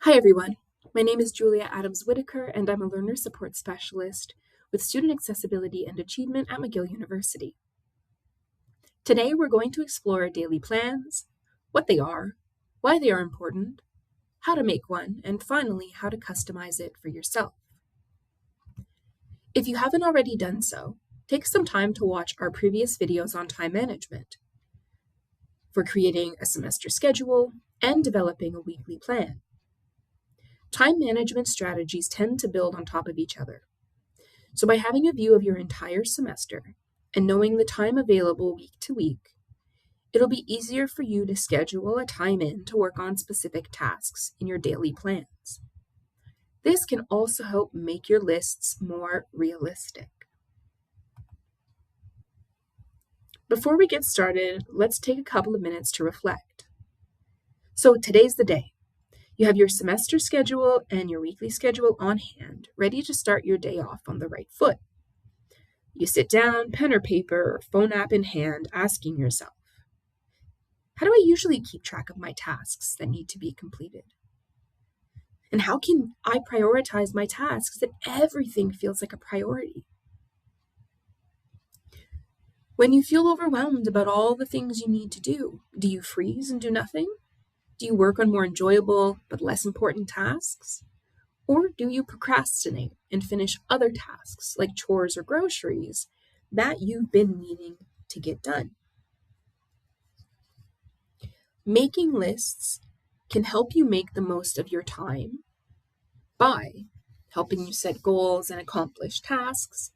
Hi everyone, my name is Julia Adams-Whitaker and I'm a Learner Support Specialist with Student Accessibility and Achievement at McGill University. Today we're going to explore daily plans, what they are, why they are important, how to make one, and finally how to customize it for yourself. If you haven't already done so, take some time to watch our previous videos on time management for creating a semester schedule and developing a weekly plan. Time management strategies tend to build on top of each other. So by having a view of your entire semester and knowing the time available week to week, it'll be easier for you to schedule a time in to work on specific tasks in your daily plans. This can also help make your lists more realistic. Before we get started, let's take a couple of minutes to reflect. So today's the day. You have your semester schedule and your weekly schedule on hand, ready to start your day off on the right foot. You sit down, pen or paper or phone app in hand, asking yourself, how do I usually keep track of my tasks that need to be completed? And how can I prioritize my tasks that everything feels like a priority? When you feel overwhelmed about all the things you need to do you freeze and do nothing? Do you work on more enjoyable but less important tasks? Or do you procrastinate and finish other tasks like chores or groceries that you've been needing to get done? Making lists can help you make the most of your time by helping you set goals and accomplish tasks,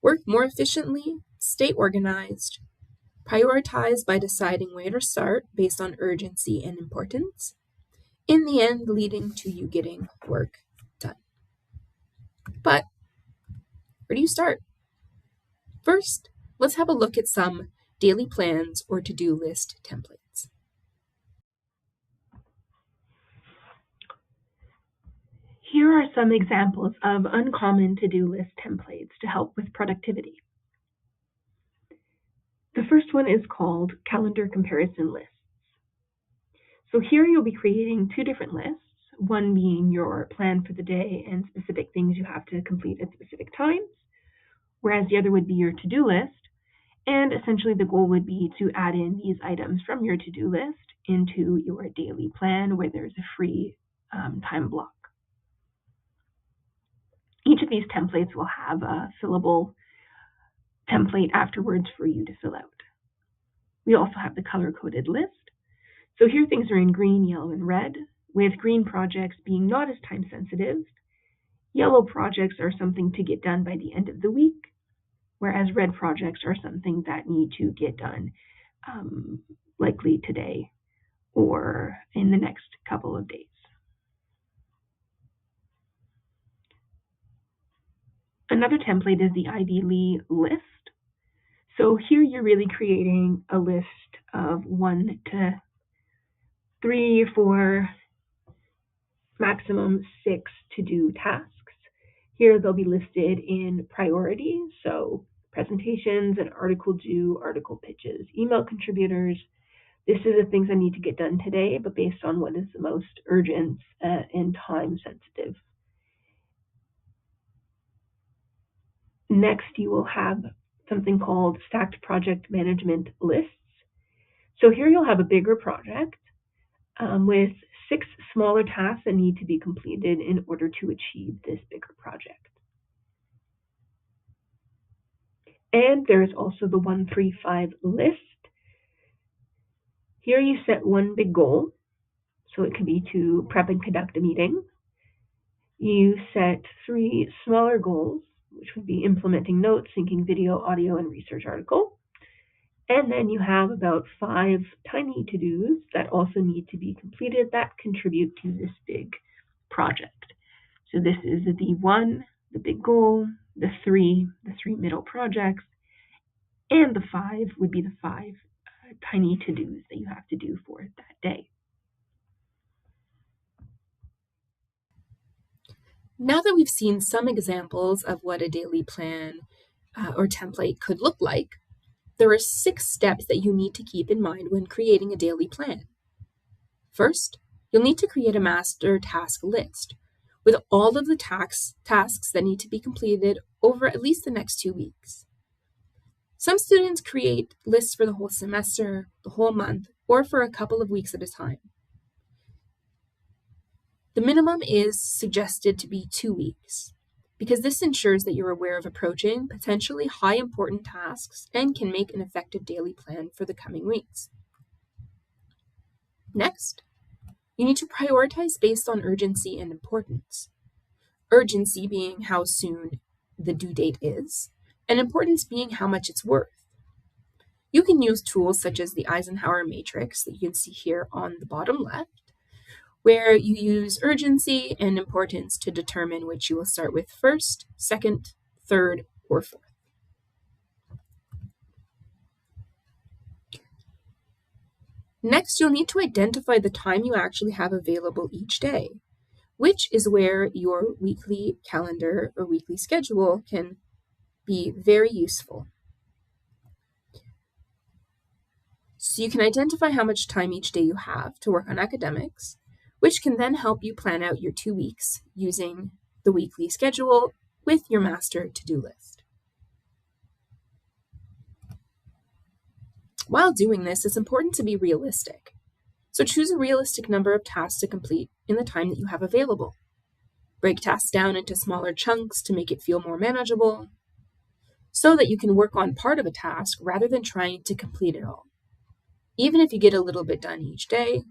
work more efficiently, stay organized, prioritize by deciding where to start based on urgency and importance, in the end leading to you getting work done. But where do you start? First, let's have a look at some daily plans or to-do list templates. Here are some examples of uncommon to-do list templates to help with productivity. The first one is called Calendar Comparison Lists. So here you'll be creating two different lists, one being your plan for the day and specific things you have to complete at specific times, whereas the other would be your to-do list. And essentially the goal would be to add in these items from your to-do list into your daily plan where there's a free time block. Each of these templates will have a fillable template afterwards for you to fill out. We also have the color-coded list. So here things are in green, yellow, and red, with green projects being not as time sensitive. Yellow projects are something to get done by the end of the week, whereas red projects are something that need to get done likely today or in the next couple of days. Another template is the Ivy Lee list. So here you're really creating a list of 1 to 3 or 4, maximum 6 to-do tasks. Here they'll be listed in priority, so presentations, an article due, article pitches, email contributors. This is the things I need to get done today, but based on what is the most urgent and time sensitive. Next, you will have something called stacked project management lists. So here you'll have a bigger project with 6 smaller tasks that need to be completed in order to achieve this bigger project. And there is also the 1-3-5 list. Here you set one big goal, so it can be to prep and conduct a meeting. You set 3 smaller goals, which would be implementing notes, syncing video, audio, and research article. And then you have about 5 tiny to-dos that also need to be completed that contribute to this big project. So this is the 1, the big goal, the 3 middle projects, and the 5 would be the 5 tiny to-dos that you have to do for that day. Now that we've seen some examples of what a daily plan or template could look like, there are 6 steps that you need to keep in mind when creating a daily plan. First, you'll need to create a master task list with all of the tasks that need to be completed over at least the next 2 weeks. Some students create lists for the whole semester, the whole month, or for a couple of weeks at a time. The minimum is suggested to be 2 weeks, because this ensures that you're aware of approaching potentially high important tasks and can make an effective daily plan for the coming weeks. Next, you need to prioritize based on urgency and importance. Urgency being how soon the due date is, and importance being how much it's worth. You can use tools such as the Eisenhower matrix that you can see here on the bottom left, where you use urgency and importance to determine which you will start with first, second, third, or fourth. Next, you'll need to identify the time you actually have available each day, which is where your weekly calendar or weekly schedule can be very useful. So you can identify how much time each day you have to work on academics, which can then help you plan out your 2 weeks using the weekly schedule with your master to-do list. While doing this, it's important to be realistic. So choose a realistic number of tasks to complete in the time that you have available. Break tasks down into smaller chunks to make it feel more manageable, so that you can work on part of a task rather than trying to complete it all. Even if you get a little bit done each day,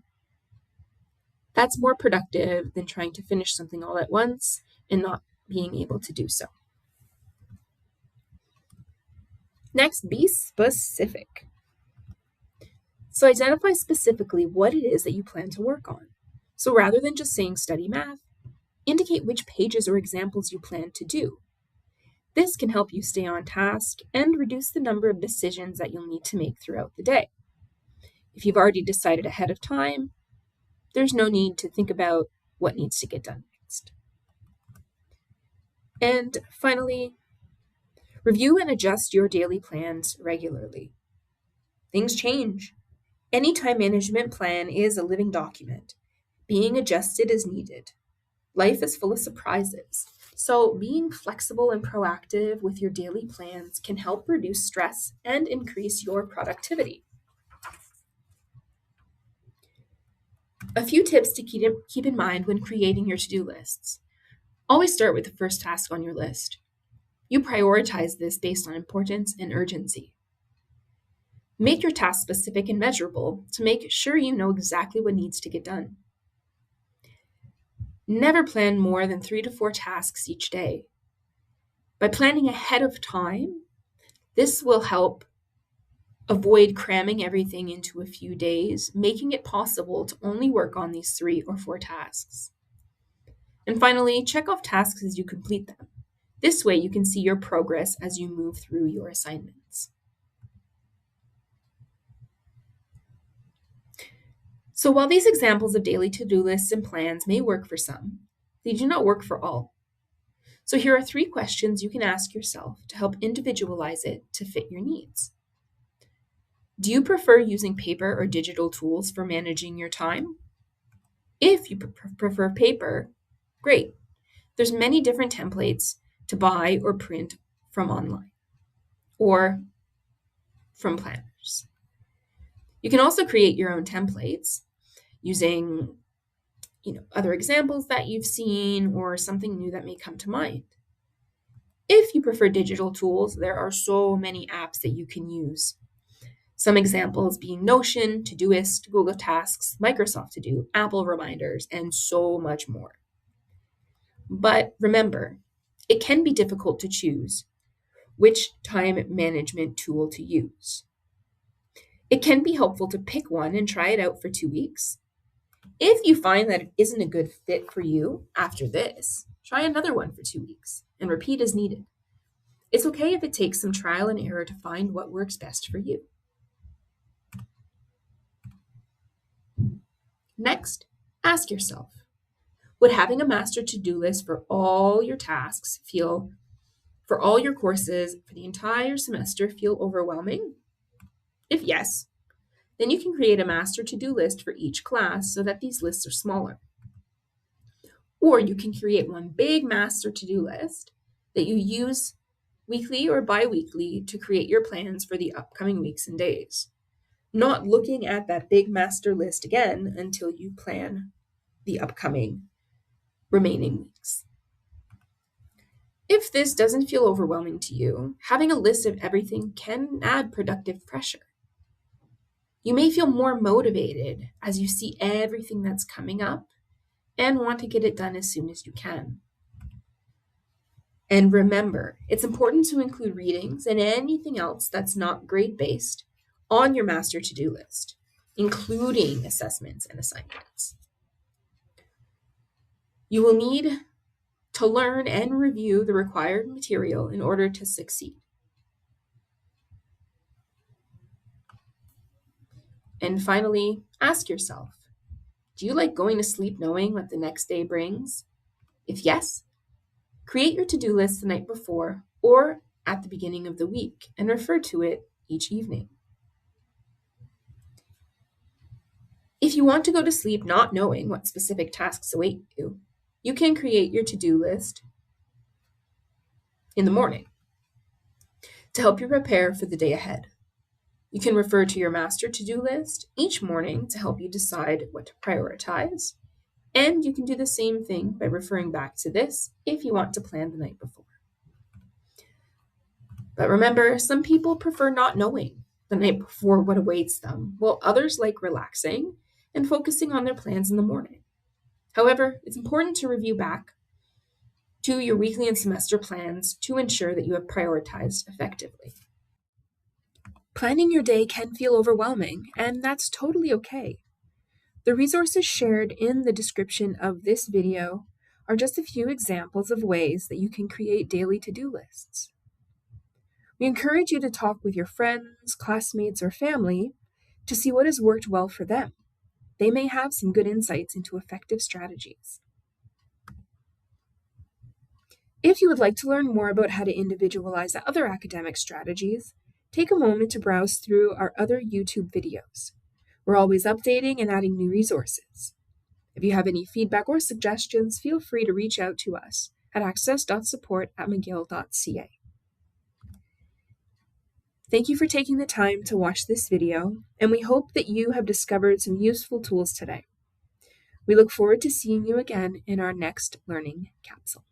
that's more productive than trying to finish something all at once and not being able to do so. Next, be specific. So identify specifically what it is that you plan to work on. So rather than just saying study math, indicate which pages or examples you plan to do. This can help you stay on task and reduce the number of decisions that you'll need to make throughout the day. If you've already decided ahead of time, there's no need to think about what needs to get done next. And finally, review and adjust your daily plans regularly. Things change. Any time management plan is a living document. Being adjusted as needed. Life is full of surprises. So being flexible and proactive with your daily plans can help reduce stress and increase your productivity. A few tips to keep in mind when creating your to-do lists. Always start with the first task on your list. You prioritize this based on importance and urgency. Make your task specific and measurable to make sure you know exactly what needs to get done. Never plan more than 3 to 4 tasks each day. By planning ahead of time, this will help avoid cramming everything into a few days, making it possible to only work on these 3 or 4 tasks. And finally, check off tasks as you complete them. This way you can see your progress as you move through your assignments. So while these examples of daily to-do lists and plans may work for some, they do not work for all. So here are 3 questions you can ask yourself to help individualize it to fit your needs. Do you prefer using paper or digital tools for managing your time? If you prefer paper, great. There's many different templates to buy or print from online or from planners. You can also create your own templates using other examples that you've seen or something new that may come to mind. If you prefer digital tools, there are so many apps that you can use. Some examples being Notion, Todoist, Google Tasks, Microsoft To Do, Apple Reminders, and so much more. But remember, it can be difficult to choose which time management tool to use. It can be helpful to pick one and try it out for 2 weeks. If you find that it isn't a good fit for you after this, try another one for 2 weeks and repeat as needed. It's okay if it takes some trial and error to find what works best for you. Next, ask yourself, would having a master to-do list for all your tasks for all your courses, for the entire semester feel overwhelming? If yes, Then you can create a master to-do list for each class so that these lists are smaller. Or you can create one big master to-do list that you use weekly or bi-weekly to create your plans for the upcoming weeks and days, not looking at that big master list again until you plan the upcoming remaining weeks. If this doesn't feel overwhelming to you, having a list of everything can add productive pressure. You may feel more motivated as you see everything that's coming up and want to get it done as soon as you can. And remember, it's important to include readings and anything else that's not grade-based on your master to-do list, including assessments and assignments. You will need to learn and review the required material in order to succeed. And finally, ask yourself, do you like going to sleep knowing what the next day brings? If yes, create your to-do list the night before or at the beginning of the week and refer to it each evening. If you want to go to sleep not knowing what specific tasks await you, you can create your to-do list in the morning to help you prepare for the day ahead. You can refer to your master to-do list each morning to help you decide what to prioritize, and you can do the same thing by referring back to this if you want to plan the night before. But remember, some people prefer not knowing the night before what awaits them, while others like relaxing and focusing on their plans in the morning. However, it's important to review back to your weekly and semester plans to ensure that you have prioritized effectively. Planning your day can feel overwhelming, and that's totally okay. The resources shared in the description of this video are just a few examples of ways that you can create daily to-do lists. We encourage you to talk with your friends, classmates, or family to see what has worked well for them. They may have some good insights into effective strategies. If you would like to learn more about how to individualize other academic strategies, take a moment to browse through our other YouTube videos. We're always updating and adding new resources. If you have any feedback or suggestions, feel free to reach out to us at access.support@mcgill.ca. Thank you for taking the time to watch this video, and we hope that you have discovered some useful tools today. We look forward to seeing you again in our next learning capsule.